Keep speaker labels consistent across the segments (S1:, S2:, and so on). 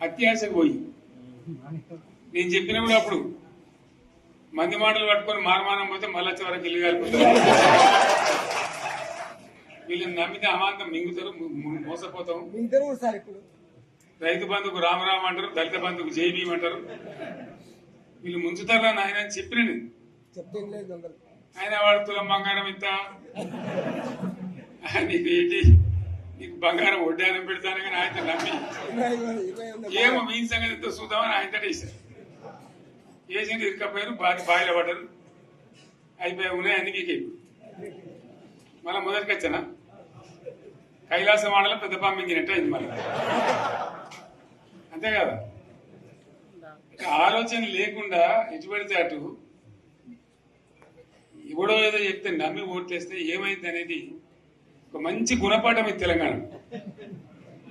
S1: అత్యాశకు పోయి నేను చెప్పిన కూడా అప్పుడు మంది మాటలు పట్టుకొని మారమానం పోతే మళ్ళీ వరకు ఇల్లు కాలిపోతారు. వీళ్ళని నమ్మితే అమాంతం మింగుతారు, మోసపోతాం. రైతు బంధుకు రామరామ అంటారు, దళిత బంధుకు జై భీమ్ అంటారు. వీళ్ళు ముంచుతారా నాయన అని చెప్పిన ఆయన వాడు తులం బంగారం ఇంత నీకు బంగారం వడ్డానం పెడతాను కానీ ఆయన నమ్మి ఏమో మీ సంగతి ఎంతో చూద్దామని ఆయన వేశారు. వేసింది ఇరుకపోయారు, బాయిలో పడ్డారు, అయిపోయి ఉన్నాయి అన్ని మీకు మళ్ళీ మొదటికి వచ్చానా కైలాసం ఆడలో పెద్ద పంపించినట్టు అయింది మళ్ళీ. అంతే కదా, ఆలోచన లేకుండా ఎటు పడితే అటు ఎవడో ఏదో చెప్తే నమ్మి ఓట్లేస్తే ఏమైంది అనేది ఒక మంచి గుణపాఠం ఇది తెలంగాణ.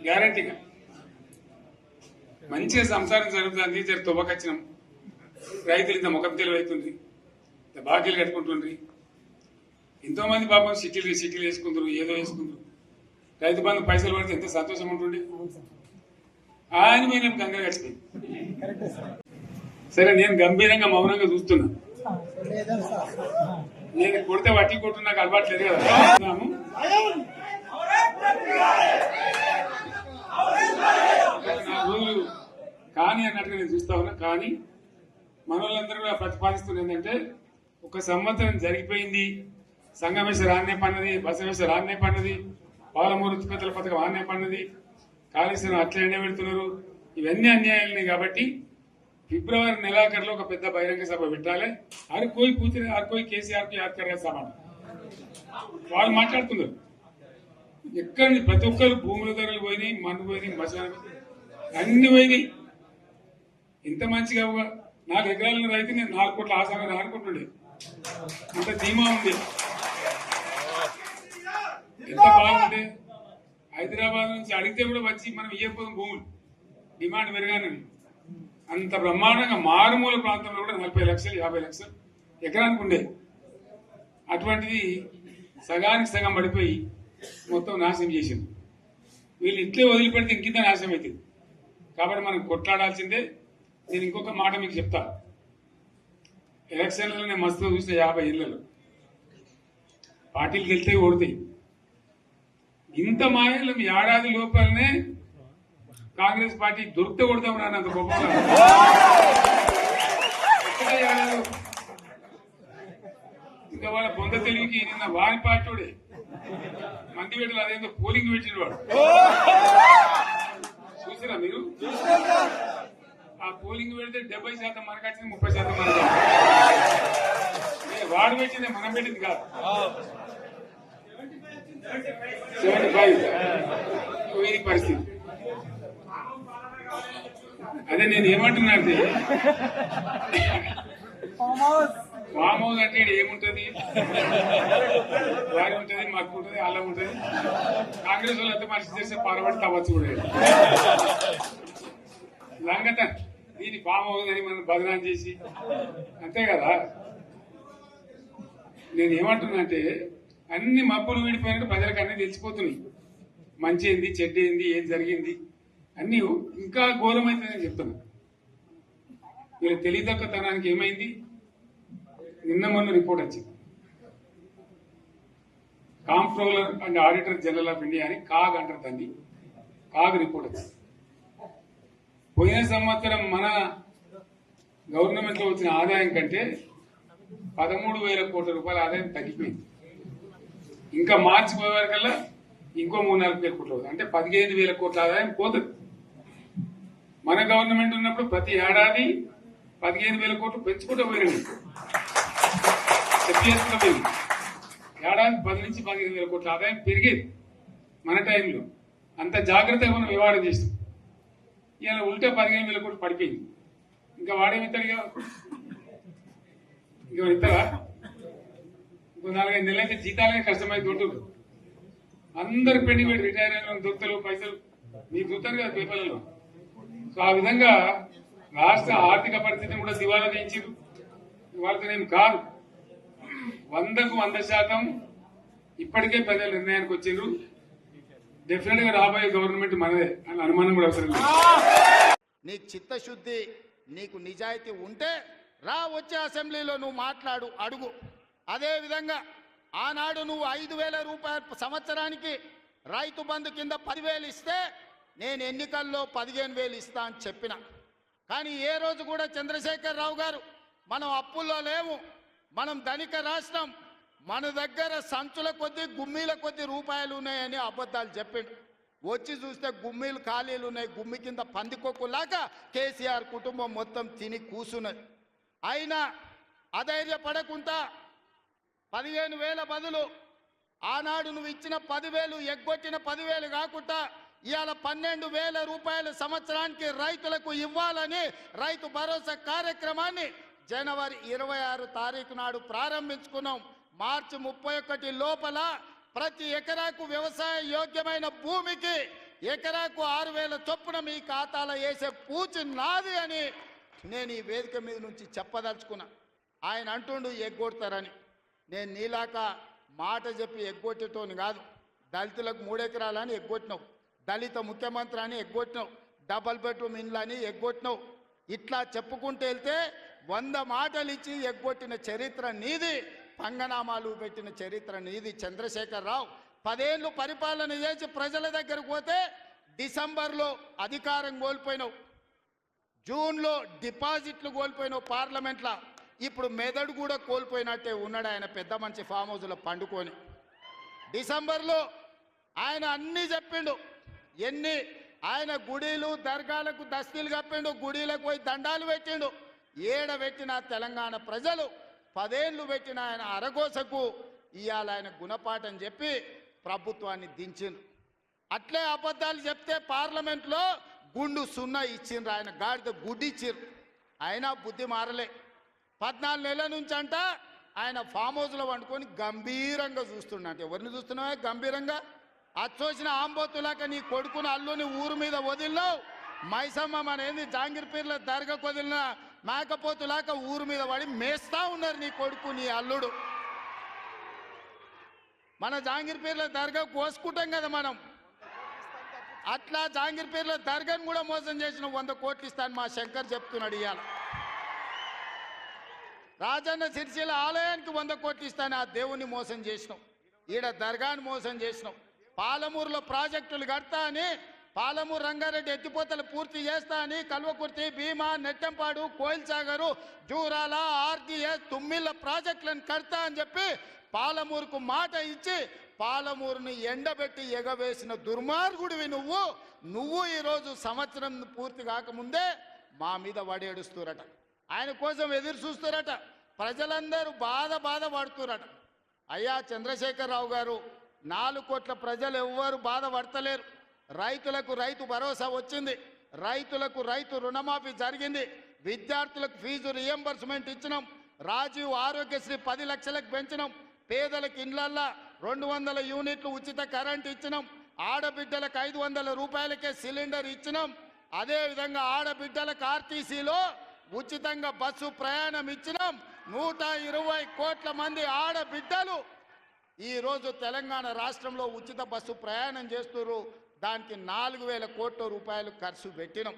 S1: గ్యారంటీగా మంచిగా సంసారం జరుగుతుంది. జర తువ్వకచ్చినాం, రైతులు ఇంత ముఖం తెలివైతుంది, ఇంత బాకీలు కట్టుకుంటుండ్రి. ఎంతో మంది పాపం సిటీలు వేసుకుంటారు, ఏదో వేసుకుంటారు. రైతు బంధు పైసలు పడితే ఎంత సంతోషం ఉంటుండే. ఆయన మీద గంగ గడిచిపోయింది. సరే నేను గంభీరంగా మౌనంగా చూస్తున్నా. నేను కొడితే వట్టి కొట్టు నాకు అలవాట్లేదు కదా. నా రోజులు కానీ అన్నట్టుగా నేను చూస్తా ఉన్నా. కానీ మనోళ్ళందరూ కూడా ప్రతిపాదిస్తున్నారు ఏంటంటే ఒక సంవత్సరం జరిగిపోయింది, సంగమేశ్వర ఆన్నే పన్నది, బసవేశ్వర ఆన్నే పన్నది, పాలమూరు ఉత్పత్తుల పథకం ఆన్నే పన్నది, కాళేశ్వరం అట్లా ఎండ పెడుతున్నారు. ఇవన్నీ అన్యాయాలని కాబట్టి ఫిబ్రవరి నెలాఖరులో ఒక పెద్ద బహిరంగ సభ పెట్టాలి. హర్ కోయి కూర్చుని హర్ కోయి కేసీఆర్కి యాద్ కరే సభ వాళ్ళు మాట్లాడుతున్నారు. ఎక్కడ ప్రతి ఒక్కరు భూముల ధరలు పోయినాయి, మన్ను పోయినాయి, మసాలు అన్ని పోయినాయి. ఇంత మంచిగా 4 ఎకరాల రైతు నేను 4 కోట్ల ఆసాగా అనుకుంటుండే. అంత ధీమా ఉంది, ఎంత బాగుంటే. హైదరాబాద్ నుంచి అడిగితే కూడా వచ్చి మనం ఇవ్వకపోతాం భూములు, డిమాండ్ పెరగానని. అంత బ్రహ్మాండంగా మారుమూల ప్రాంతంలో కూడా 40 లక్షలు 50 లక్షలు ఎకరానికి ఉండే. అటువంటిది సగానికి సగం పడిపోయి మొత్తం నాశనం చేసింది. వీళ్ళు ఇట్లే వదిలిపెడితే ఇంకింత నాశనం అవుతుంది. కాబట్టి మనం కొట్లాడాల్సిందే. నేను ఇంకొక మాట మీకు చెప్తా. ఎలక్షన్లలో నేను మస్తుగా చూసిన 50 ఏళ్లలో పార్టీలు గెలితే ఓడతాయి. ఇంత మాయలు ఏడాది లోపలనే కాంగ్రెస్ పార్టీ దొరికితే కొడతాం రానంత గొప్పగా. ఇంకా వాళ్ళ బొంద తెలివికి నిన్న వారి పార్టీ మంది పెట్టాలి, అదేందో పోలింగ్ పెట్టిన వాడు చూసారా మీరు? ఆ పోలింగ్ పెడితే 70% మనకు వచ్చింది, 30% మనకు. వాడు పెట్టింది మనం పెట్టింది కాదు. 75 ఇది పరిస్థితి. అదే నేను ఏమంటున్నా అంటే ఫామ్ హౌస్ అంటే ఏముంటది, వారి ఉంటది, మాకు ఉంటది, అలా ఉంటది. కాంగ్రెస్ వాళ్ళు అంతా మనిషి చేస్తే పారబడి తవ్వచ్చు కూడా లంగత. దీన్ని ఫామ్ హౌస్ అని మనం బదనాలు చేసి అంతే కదా. నేను ఏమంటున్నా అంటే అన్ని మబ్బులు వీడిపోయినట్టు ప్రజలకు అన్ని తెలిసిపోతున్నాయి. మంచి ఏంది, చెడ్డ ఏంది, ఏం జరిగింది అన్ని ఇంకా ఘోరమైంది నేను చెప్తున్నా. వీళ్ళ తెలియదక్కతనానికి ఏమైంది? నిన్న మొన్న రిపోర్ట్ వచ్చింది. Comptroller and auditor general of India అని కాగ్ అంటారు దాన్ని. కాగ్ రిపోర్ట్ వచ్చింది. పోయిన సంవత్సరం మన గవర్నమెంట్ లో వచ్చిన ఆదాయం కంటే 13,000 కోట్ల రూపాయల ఆదాయం తగ్గిపోయింది. ఇంకా మార్చి పోయే వరకల్లా ఇంకో 3-4 కోట్లు అవుతుంది. అంటే 15,000 కోట్ల ఆదాయం పోతుంది. మన గవర్నమెంట్ ఉన్నప్పుడు ప్రతి ఏడాది 15,000 కోట్లు పెంచుకుంటూ పోయింది. చెప్పేసుకుంటూ పోయింది. ఏడాది 10 నుంచి 15,000 కోట్ల ఆదాయం పెరిగేది మన టైంలో. అంత జాగ్రత్తగా మనం వ్యవహారం చేస్తాం. ఇలా ఉల్టా 15,000 కోట్లు పడిపోయింది. ఇంకా వాడేమిస్తాడుగా, ఇంకా ఇస్తారా? ఇంకో 4-5 నెలలైతే జీతాలే కష్టమైతుంటుంది. అందరు పెండింగ్ పెట్టి రిటైర్ అయిన దొత్తలు పైసలు మీరు చూస్తారు కదా పేపర్లలో. సో ఆ విధంగా రాష్ట్ర ఆర్థిక పరిస్థితిని కూడా దివాలా తీయించారు. వాళ్ళతోనేం కాదు, 100కు 100% ఇప్పటికే ప్రజల నిర్ణయానికి వచ్చిండ్రు. డెఫినెట్ గా రాబోయే గవర్నమెంట్ మనదే అని అనుమానం కూడా అవసరం లేదు.
S2: నీకు చిత్తశుద్ధి, నీకు నిజాయితీ ఉంటే రా, వచ్చే అసెంబ్లీలో నువ్వు మాట్లాడు, అడుగు. అదేవిధంగా ఆనాడు నువ్వు 5,000 రూపాయలు సంవత్సరానికి రైతు బంధు కింద 10,000 ఇస్తే నేను ఎన్నికల్లో 15,000 ఇస్తా అని చెప్పిన. కానీ ఏ రోజు కూడా చంద్రశేఖరరావు గారు మనం అప్పుల్లో లేవు, మనం ధనిక రాష్ట్రం, మన దగ్గర సంచుల కొద్దీ గుమ్మీల కొద్దీ రూపాయలు ఉన్నాయని అబద్ధాలు చెప్పిండు. వచ్చి చూస్తే గుమ్మీలు ఖాళీలు ఉన్నాయి, గుమ్మి కింద పందికొక్కులాగా కేసీఆర్ కుటుంబం మొత్తం తిని కూసున్నది. అయినా అధైర్యపడకుండా 15,000 బదులు ఆనాడు నువ్వు ఇచ్చిన 10,000 ఎగ్గొట్టిన 10,000 కాకుండా ఇవాళ 12,000 రూపాయల సంవత్సరానికి రైతులకు ఇవ్వాలని రైతు భరోసా కార్యక్రమాన్ని జనవరి 26 తారీఖు నాడు ప్రారంభించుకున్నాం. మార్చి 31 లోపల ప్రతి ఎకరాకు వ్యవసాయ యోగ్యమైన భూమికి ఎకరాకు 6,000 చొప్పున మీ ఖాతాలో వేసే పూచి నాది అని నేను ఈ వేదిక మీద నుంచి చెప్పదలుచుకున్నా. ఆయన అంటుండు ఎగ్గొడతారని. నేను నీలాక మాట చెప్పి ఎగ్గొట్టేటోని కాదు. దళితులకు 3 ఎకరాలని ఎగ్గొట్టినావు, దళిత ముఖ్యమంత్రి అని ఎగ్గొట్టినావు, డబల్ బెడ్రూమ్ ఇండ్లు అని ఎగ్గొట్టినావు. ఇట్లా చెప్పుకుంటూ వెళ్తే 100 మాటలు ఇచ్చి ఎగ్గొట్టిన చరిత్ర నీది, పంగనామాలు పెట్టిన చరిత్ర నీది. చంద్రశేఖరరావు 10 ఏళ్ళు పరిపాలన చేసి ప్రజల దగ్గరకు పోతే డిసెంబర్లో అధికారం కోల్పోయినావు, జూన్లో డిపాజిట్లు కోల్పోయినావు పార్లమెంట్లో. ఇప్పుడు మెదడు కూడా కోల్పోయినట్టే ఉన్నాడు ఆయన, పెద్ద మంచి ఫామ్ హౌస్లో పండుకొని. డిసెంబర్లో ఆయన అన్నీ చెప్పిండు, ఆయన గుడిలు దర్గాలకు దస్తీలు కప్పిండు, గుడిలకు పోయి దండాలు పెట్టిండు. పెట్టిన తెలంగాణ ప్రజలు 10 ఏళ్ళు పెట్టిన ఆయన అరగోసకు ఇవాళ ఆయన గుణపాఠం చెప్పి ప్రభుత్వాన్ని దించిండు. అట్లే అబద్ధాలు చెప్తే పార్లమెంట్లో గుండు 0 ఇచ్చిండ్రు, ఆయన గాడిద గుడ్డి ఇచ్చిండ్రు. అయినా బుద్ధి మారలే. 14 నెలల నుంచి అంట ఆయన ఫామ్ హౌస్లో వండుకొని గంభీరంగా చూస్తుండంటే. ఎవరిని చూస్తున్నావే గంభీరంగా? అచ్చోసిన ఆంబోతులాక నీ కొడుకుని అల్లుని ఊరు మీద వదిలినావు. మైసమ్మ మన ఏంది జాంగీర్పీర్ల దర్గాకు వదిలిన మేకపోతులాక ఊరు మీద పడి మేస్తా ఉన్నారు నీ కొడుకు నీ అల్లుడు. మన జాంగీర్పీర్ల దర్గా కోసుకుంటాం కదా మనం, అట్లా జాంగీర్పీర్ల దర్గాను కూడా మోసం చేసిన 100 కోట్లు ఇస్తాను మా శంకర్ చెప్తున్నాడు. ఇవాళ రాజన్న సిరిసిల్ల ఆలయానికి 100 కోట్లు ఇస్తాను, ఆ దేవుణ్ణి మోసం చేసినావు. ఈడ దర్గాను మోసం చేసినావు. పాలమూరులో ప్రాజెక్టులు కడతా అని, పాలమూరు రంగారెడ్డి ఎత్తిపోతలు పూర్తి చేస్తా అని కల్వకుర్తి, భీమా, నెట్టంపాడు, కోయిల్ సాగరు, జూరాల, ఆర్డీఎస్, తుమ్మిళ్ళ ప్రాజెక్టులను కడతా అని చెప్పి పాలమూరుకు మాట ఇచ్చి పాలమూరుని ఎండబెట్టి ఎగవేసిన దుర్మార్గుడివి నువ్వు ఈరోజు సంవత్సరం పూర్తి కాకముందే మా మీద వడేడుస్తురట. ఆయన కోసం ఎదురు చూస్తురట. ప్రజలందరూ బాధ పడుతురట. అయ్యా చంద్రశేఖరరావు గారు, 4 కోట్ల ప్రజలు ఎవ్వరు బాధపడతలేరు. రైతులకు రైతు భరోసా వచ్చింది, రైతులకు రైతు రుణమాఫీ జరిగింది, విద్యార్థులకు ఫీజు రియంబర్స్మెంట్ ఇచ్చినాం, రాజీవ్ ఆరోగ్యశ్రీ 10 లక్షలకు పెంచినాం, పేదలకు ఇండ్లల్లా 200 యూనిట్లు ఉచిత కరెంట్ ఇచ్చినాం, ఆడబిడ్డలకు 500 రూపాయలకే సిలిండర్ ఇచ్చినాం. అదేవిధంగా ఆడబిడ్డలకు ఆర్టీసీలో ఉచితంగా బస్సు ప్రయాణం ఇచ్చినాం. 120 కోట్ల మంది ఆడబిడ్డలు ఈరోజు తెలంగాణ రాష్ట్రంలో ఉచిత బస్సు ప్రయాణం చేస్తున్నారు. దానికి 4,000 కోట్ల రూపాయలు ఖర్చు పెట్టినాం.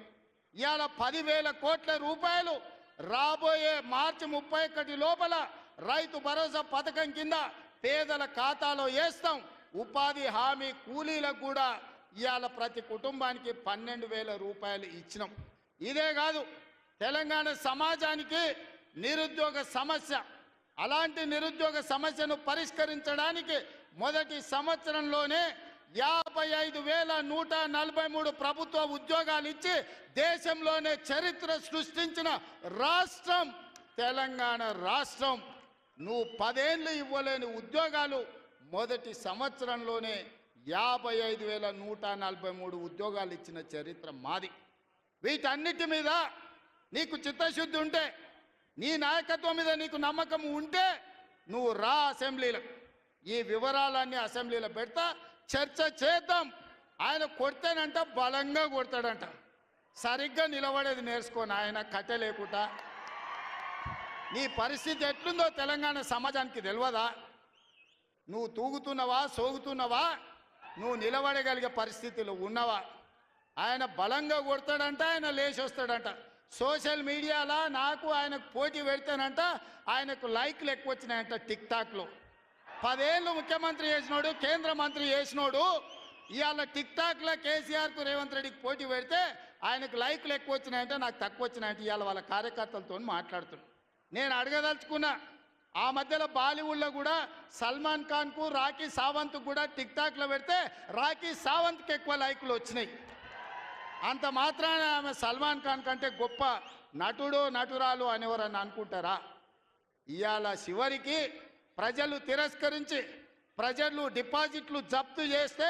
S2: ఇవాళ 10,000 కోట్ల రూపాయలు రాబోయే మార్చి 31 లోపల రైతు భరోసా పథకం కింద పేదల ఖాతాలో వేస్తాం. ఉపాధి హామీ కూలీలకు కూడా ఇవాళ ప్రతి కుటుంబానికి 12,000 రూపాయలు ఇచ్చినాం. ఇదే కాదు, తెలంగాణ సమాజానికి నిరుద్యోగ సమస్య, అలాంటి నిరుద్యోగ సమస్యను పరిష్కరించడానికి మొదటి సంవత్సరంలోనే 55,143 ప్రభుత్వ ఉద్యోగాలు ఇచ్చి దేశంలోనే చరిత్ర సృష్టించిన రాష్ట్రం తెలంగాణ రాష్ట్రం. నువ్వు 10 ఏళ్ళు ఇవ్వలేని ఉద్యోగాలు మొదటి సంవత్సరంలోనే 55,143 ఉద్యోగాలు ఇచ్చిన చరిత్ర మాది. వీటన్నిటి మీద నీకు చిత్తశుద్ధి ఉంటే, నీ నాయకత్వం మీద నీకు నమ్మకం ఉంటే నువ్వు రా అసెంబ్లీలకు. ఈ వివరాలన్నీ అసెంబ్లీలో పెడతా, చర్చ చేద్దాం. ఆయన కొడితేనంట బలంగా కొడతాడంట, సరిగ్గా నిలబడేది నేర్చుకోని ఆయన కట్టె లేకుండా. నీ పరిస్థితి ఎట్లుందో తెలంగాణ సమాజానికి తెలియదా? నువ్వు తూగుతున్నావా, సోగుతున్నావా, నువ్వు నిలబడగలిగే పరిస్థితిలో ఉన్నవా? ఆయన బలంగా కొడతాడంట, ఆయన లేచి వస్తాడంట. సోషల్ మీడియాలో నాకు ఆయనకు పోటీ పెడతానంట, ఆయనకు లైక్లు ఎక్కువ వచ్చినాయంట టిక్ టాక్లో. 10 ఏళ్ళు ముఖ్యమంత్రి చేసినోడు, కేంద్ర మంత్రి చేసినోడు ఇవాళ టిక్ టాక్లో కేసీఆర్కు రేవంత్ రెడ్డికి పోటీ పెడితే ఆయనకు లైక్లు ఎక్కువ వచ్చినాయంటే నాకు తక్కువ వచ్చినాయంటే ఇవాళ వాళ్ళ కార్యకర్తలతో మాట్లాడుతున్నాను. నేను అడగదలుచుకున్నా, ఆ మధ్యలో బాలీవుడ్లో కూడా సల్మాన్ ఖాన్కు రాఖీ సావంత్ కూడా టిక్ టాక్లో పెడితే రాఖీ సావంత్కి ఎక్కువ లైకులు వచ్చినాయి. అంత మాత్రాన ఆమె సల్మాన్ ఖాన్ కంటే గొప్ప నటుడు నటురాలు అనేవారని అనుకుంటారా? ఇవాళ చివరికి ప్రజలు తిరస్కరించి ప్రజలు డిపాజిట్లు జప్తు చేస్తే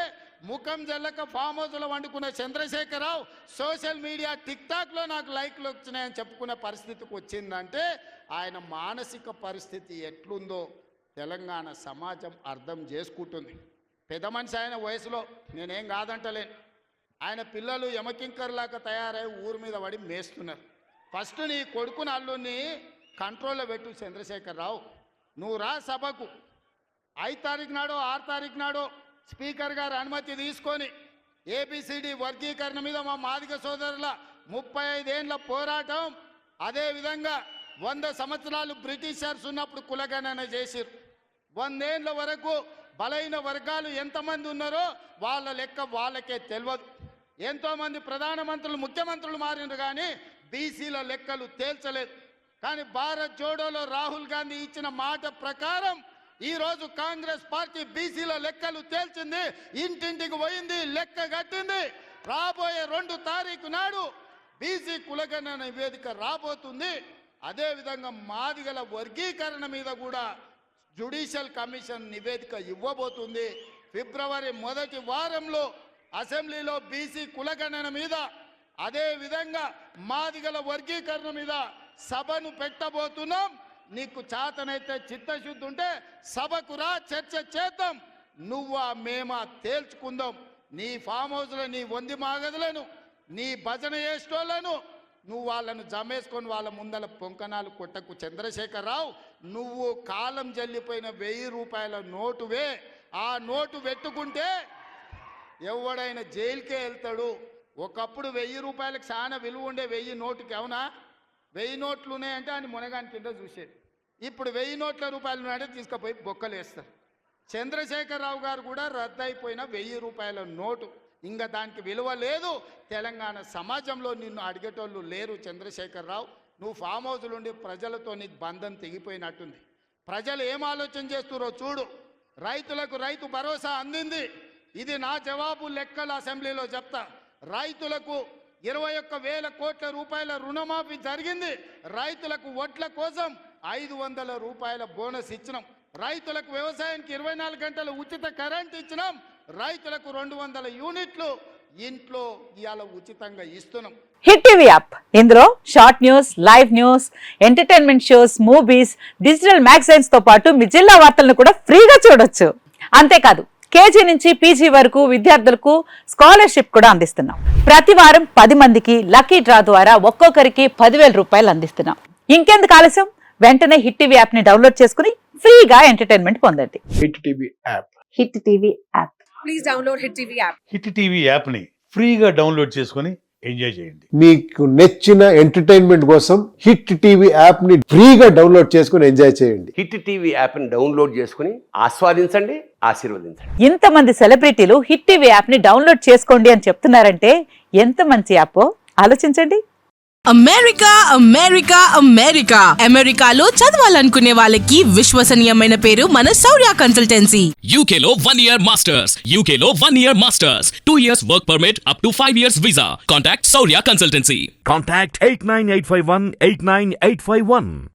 S2: ముఖం జల్లక ఫామ్ హౌస్లో వండుకున్న చంద్రశేఖరరావు సోషల్ మీడియా టిక్ టాక్లో నాకు లైక్లు వచ్చినాయని చెప్పుకునే పరిస్థితికి వచ్చిందంటే ఆయన మానసిక పరిస్థితి ఎట్లుందో తెలంగాణ సమాజం అర్థం చేసుకుంటుంది. పెద్ద మనిషి ఆయన వయసులో, నేనేం కాదంటలేను. ఆయన పిల్లలు యమకింకర్లాగా తయారై ఊరి మీద పడి మేస్తున్నారు. ఫస్ట్ నీ కొడుకుని అల్లుని కంట్రోల్లో పెట్టు చంద్రశేఖరరావు. నువ్వు రా సభకు 5 తారీఖు నాడో 6 తారీఖు నాడో స్పీకర్ గారు అనుమతి తీసుకొని ఏబిసిడి వర్గీకరణ మీద మా మాదిగ సోదరుల 35 ఏళ్ల పోరాటం, అదేవిధంగా 100 సంవత్సరాలు బ్రిటిషర్స్ ఉన్నప్పుడు కులగణన చేసిరు. 100 ఏళ్ల వరకు బలైన వర్గాలు ఎంతమంది ఉన్నారో వాళ్ళ లెక్క వాళ్ళకే తెలియదు. ఎంతోమంది ప్రధానమంత్రులు ముఖ్యమంత్రులు మారినారు కానీ బీసీల లెక్కలు తేల్చలేదు. కానీ భారత్ జోడోలో రాహుల్ గాంధీ ఇచ్చిన మాట ప్రకారం ఈరోజు కాంగ్రెస్ పార్టీ బీసీల లెక్కలు తేల్చింది, ఇంటింటికి పోయింది, లెక్క కట్టింది. రాబోయే 2 తారీఖు నాడు బీసీ కులగణన నివేదిక రాబోతుంది. అదేవిధంగా మాదిగల వర్గీకరణ మీద కూడా జ్యుడిషియల్ కమిషన్ నివేదిక ఇవ్వబోతుంది. ఫిబ్రవరి 1వ వారంలో అసెంబ్లీలో బీసీ కులగణన మీద, అదేవిధంగా మాదిగల వర్గీకరణ మీద సభను పెట్టబోతున్నాం. నీకు చేతనైతే చిత్తశుద్ధి ఉంటే సభకు రా, చర్చ చేద్దాం. నువ్వా మేమా తేల్చుకుందాం. నీ ఫామ్ హౌస్లో నీ వంది మాగదులను, నీ భజన చేసేటోళ్లను నువ్వు వాళ్ళను జమేసుకొని వాళ్ళ ముందల పొంకనాలు కొట్టకు చంద్రశేఖరరావు. నువ్వు కాలం జల్లిపోయిన 1000 రూపాయల నోటువే. ఆ నోటు పెట్టుకుంటే ఎవడైనా జైలుకే వెళ్తాడు. ఒకప్పుడు 1000 రూపాయలకు చాలా విలువ ఉండే 1000 నోటుకి. అవునా? 1000 నోట్లు ఉన్నాయంటే అని మునగాని కింద చూసేది. ఇప్పుడు 1000 నోట్ల రూపాయలు ఉన్నాయంటే తీసుకుపోయి బొక్కలు వేస్తారు. చంద్రశేఖరరావు గారు కూడా రద్దయిపోయిన 1000 రూపాయల నోటు. ఇంకా దానికి విలువ లేదు. తెలంగాణ సమాజంలో నిన్ను అడిగేటోళ్ళు లేరు చంద్రశేఖరరావు. నువ్వు ఫామ్ హౌస్లు ఉండి ప్రజలతో నీకు బంధం తెగిపోయినట్టుంది. ప్రజలు ఏం ఆలోచన చేస్తున్నారో చూడు. రైతులకు రైతు భరోసా అందింది. ఇది నా జవాబు లెక్కలు అసెంబ్లీలో చెప్తా. రైతులకు 21,000 కోట్ల రూపాయల రుణమాఫీ జరిగింది. రైతులకు వడ్ల కోసం 500 రూపాయల బోనస్ ఇచ్చినాం. రైతులకు వ్యవసాయానికి 24 గంటలు ఉచిత కరెంట్ ఇచ్చినాం. రైతులకు 200 యూనిట్లు ఇంట్లో ఇవాళ ఉచితంగా ఇస్తున్నాం.
S3: హిట్ టీవీ యాప్, ఇందులో short news, live news, entertainment shows, movies, digital magazines తో పాటు మీ జిల్లా వార్తలను కూడా ఫ్రీగా చూడొచ్చు. అంతేకాదు కేజీ నుంచి పీజీ వరకు విద్యార్థులకు స్కాలర్షిప్ కూడా అందిస్తున్నాం. ప్రతి వారం 10 మందికి లక్కీ డ్రా ద్వారా ఒక్కొక్కరికి 10,000 రూపాయలు అందిస్తున్నాం. ఇంకెందుకు ఆలస్యం? వెంటనే హిట్ టీవీ యాప్ ని డౌన్లోడ్ చేసుకుని ఫ్రీగా ఎంటర్టైన్మెంట్ పొందండి.
S4: Hit TV app.
S3: Hit TV app.
S5: Please download hit TV app.
S4: Hit TV app ని ఫ్రీగా డౌన్లోడ్ చేసుకొని ఎంజాయ్ చేయండి.
S6: మీకు నచ్చిన ఎంటర్టైన్మెంట్ కోసం హిట్ టీవీ యాప్ ని ఫ్రీగా డౌన్లోడ్ చేసుకొని ఎంజాయ్ చేయండి.
S7: హిట్ టీవీ యాప్ ని డౌన్లోడ్ చేసుకుని ఆస్వాదించండి, ఆశీర్వదించండి.
S3: ఇంతమంది సెలబ్రిటీలు హిట్ టీవీ యాప్ ని డౌన్లోడ్ చేసుకోండి అని చెప్తున్నారంటే ఎంత మంచి యాప్ ఆలోచించండి.
S5: అమెరికా అమెరికా అమెరికా అమెరికాలో చదవాలనుకునే వాళ్ళకి విశ్వసనీయమైన పేరు మన శౌర్య కన్సల్టెన్సీ.
S8: UK లో 1 year masters. UK లో 1 year masters. 2 years work permit up to 5 years visa. Contact Saurya Consultancy.
S9: Contact 89851 89851.